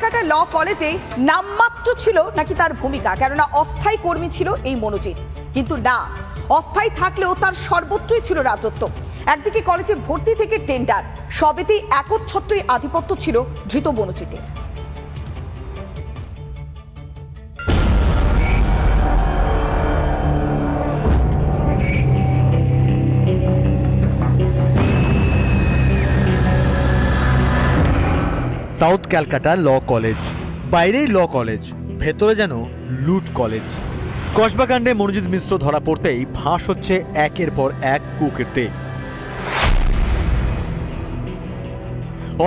ক্যালকাটা ল কলেজে নামমাত্র ছিল নাকি তার ভূমিকা, কেননা অস্থায়ী কর্মী ছিল এই মনোজিৎ। কিন্তু না, অস্থায়ী থাকলেও তার সর্বত্রই ছিল রাজত্ব। একদিকে কলেজে ভর্তি থেকে টেন্ডার, সবেতেই একচ্ছত্রই আধিপত্য ছিল ধৃত মনোজিতের। সাউথ ক্যালকাটা ল কলেজ, বাইরেই ল কলেজ, ভেতরে যেন লুট কলেজ। কসবাকাণ্ডে মনোজিৎ মিশ্র ধরা পড়তেই ফাঁস হচ্ছে একের পর এক কুকীর্তি।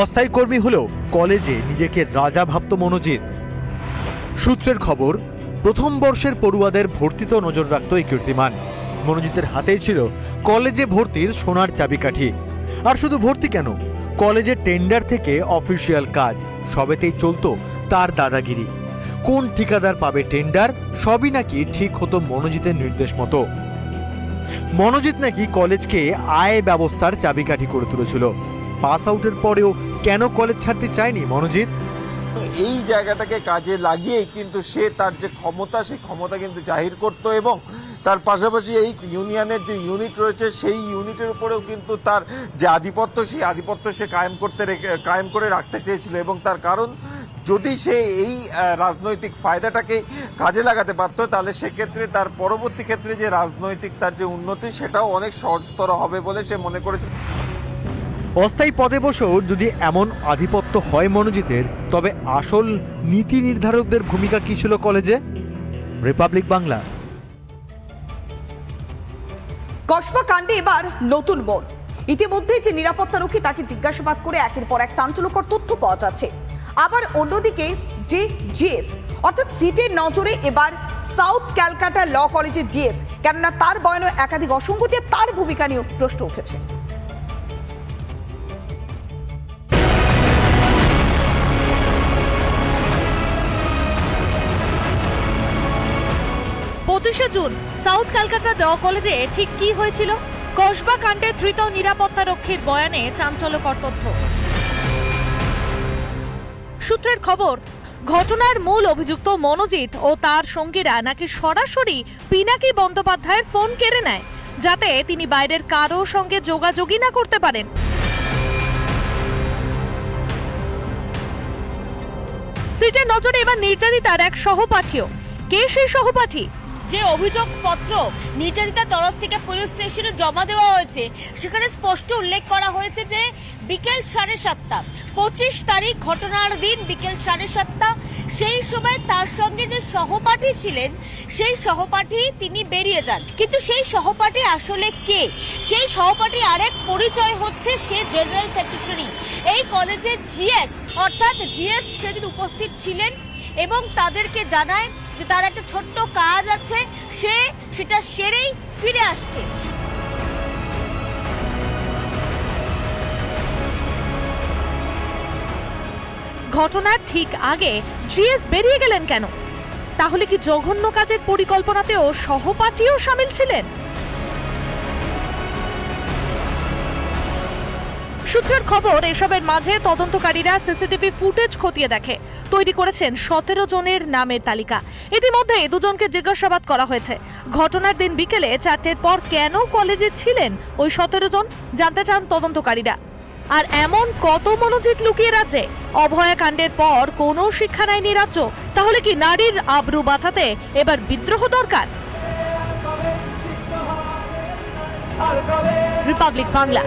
অস্থায়ী কর্মী হলেও কলেজে নিজেকে রাজা ভাবত মনোজিৎ। সূত্রের খবর, প্রথম বর্ষের পড়ুয়াদের ভর্তিতেও নজর রাখত এই কীর্তিমান। মনোজিতের হাতেই ছিল কলেজে ভর্তির সোনার চাবিকাঠি। আর শুধু ভর্তি কেন, কলেজের টেন্ডার থেকে অফিসিয়াল কাজ সবেতেই চলত তার দাদাগিরি। কোন ঠিকাদার পাবে টেন্ডার, সবই নাকি ঠিক হতো মনোজিতের নির্দেশ মতো। মনোজিৎ নাকি কলেজকে আয় ব্যবস্থার চাবিকাঠি করে তুলেছিল। পাস আউটের পরেও কেন কলেজ ছাড়তে চায়নি মনোজিৎ? এই জায়গাটাকে কাজে লাগিয়ে কিন্তু সে তার যে ক্ষমতা, সেই ক্ষমতা কিন্তু জাহির করত এবং তার পাশাপাশি এই ইউনিয়নের যে ইউনিট রয়েছে সেই ইউনিটের উপরেও কিন্তু তার যে আধিপত্য, সেই আধিপত্য সে কায়েম করে রাখতে চেয়েছিল। এবং তার কারণ, যদি সে এই রাজনৈতিক ফায়দাটাকে কাজে লাগাতে পারত, তাহলে সেক্ষেত্রে তার পরবর্তী ক্ষেত্রে যে রাজনৈতিক তার যে উন্নতি, সেটাও অনেক সহজতর হবে বলে সে মনে করেছিল। অস্থায়ী পদে বসেও যদি এমন আধিপত্য হয় মনোজিতের, তবে আসল নীতি নির্ধারকদের ভূমিকা কি ছিল কলেজে? রিপাবলিক বাংলা। কসবা কাণ্ডে এবার নতুন মোড়। ইতিমধ্যে যে নিরাপত্তারক্ষী তাকে জিজ্ঞাসাবাদ করে একের পর এক চাঞ্চল্যকর তথ্য পাওয়া যাচ্ছে। আবার অন্যদিকে যে জিএস অর্থাৎ সিটের নজরে এবার সাউথ ক্যালকাটা ল কলেজের জিএস, কেননা তার বয়ানে একাধিক অসঙ্গতি, তার ভূমিকা নিয়ে প্রশ্ন উঠেছে। জুন সাউথ ক্যালকাটা ল কলেজে ঠিক কি হয়েছিল? কসবা কাণ্ডে ধৃত নিরাপত্তারক্ষীর বয়ানে চাঞ্চল্যকর তথ্য। সূত্রের খবর, ঘটনার মূল অভিযুক্ত মনোজিৎ ও তার সঙ্গীরা নাকি সরাসরি পিনাকি বন্দ্যোপাধ্যায়ের ফোন কেড়ে নেয়, যাতে তিনি বাইরের কারো সঙ্গে যোগাযোগই না করতে পারেন। সিটের নজরে এবার নির্যাতিতার এক সহপাঠীও। কে সেই সহপাঠী? যে অভিযোগপত্র নির্যাতিতার তরফ থেকে পুলিশ স্টেশনে জমা দেওয়া হয়েছে, সেখানে স্পষ্ট উল্লেখ করা হয়েছে যে বিকেল 7:30, 25 তারিখ ঘটনার দিন বিকেল 7:30, সেই সময় তার সঙ্গে যে সহপাঠী ছিলেন, সেই সহপাঠী তিনি বেরিয়ে যান। কিন্তু সেই সহপাঠী আসলে কে? সেই সহপাঠী আরেক পরিচয় হচ্ছে সে জেনারেল সেক্রেটারি, এই কলেজের জিএস। অর্থাৎ জিএস সেদিন উপস্থিত ছিলেন এবং তাদেরকে জানায় যে তার একটা ছোট্ট কাজ আছে, সে সেটা সেরেই ফিরে আসছে। ঘটনার ঠিক আগে জিএস বেরিয়ে গেলেন কেন? তাহলে কি জঘন্য কাজের পরিকল্পনাতেও সহপাঠীও শামিল ছিলেন? সূত্রের খবর, এসবের মাঝে তদন্তকারীরা সিসিটিভি ফুটেজ খতিয়ে দেখে, তৈরি করেছেন 17 জনের নামের তালিকা। ইতিমধ্যে দুজনকে জিজ্ঞাসাবাদ করা হয়েছে। ঘটনার দিন বিকেলে 4টের পর কেন কলেজে ছিলেন ওই 17 জন জানতে চান তদন্তকারীরা। আর এমন কত মনোজিৎ লুকিয়ে রাজ্যে? অভয়া কাণ্ডের পর কোনো শিক্ষা নেয়নি রাজ্য, তাহলে কি নারীর আবরু বাঁচাতে এবার বিদ্রোহ দরকার? রিপাবলিক বাংলা।